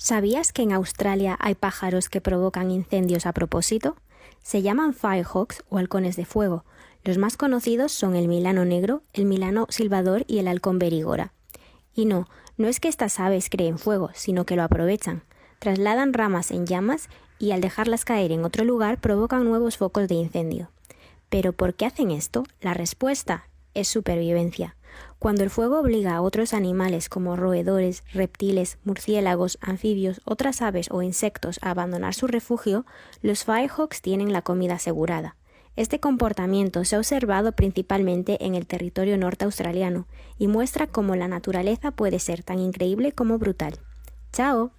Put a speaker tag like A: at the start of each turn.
A: ¿Sabías que en Australia hay pájaros que provocan incendios a propósito? Se llaman firehawks o halcones de fuego. Los más conocidos son el milano negro, el milano silbador y el halcón berigora. Y no es que estas aves creen fuego, sino que lo aprovechan. Trasladan ramas en llamas y al dejarlas caer en otro lugar provocan nuevos focos de incendio. ¿Pero por qué hacen esto? La respuesta es supervivencia. Cuando el fuego obliga a otros animales como roedores, reptiles, murciélagos, anfibios, otras aves o insectos a abandonar su refugio, los firehawks tienen la comida asegurada. Este comportamiento se ha observado principalmente en el territorio norte australiano y muestra cómo la naturaleza puede ser tan increíble como brutal. ¡Chao!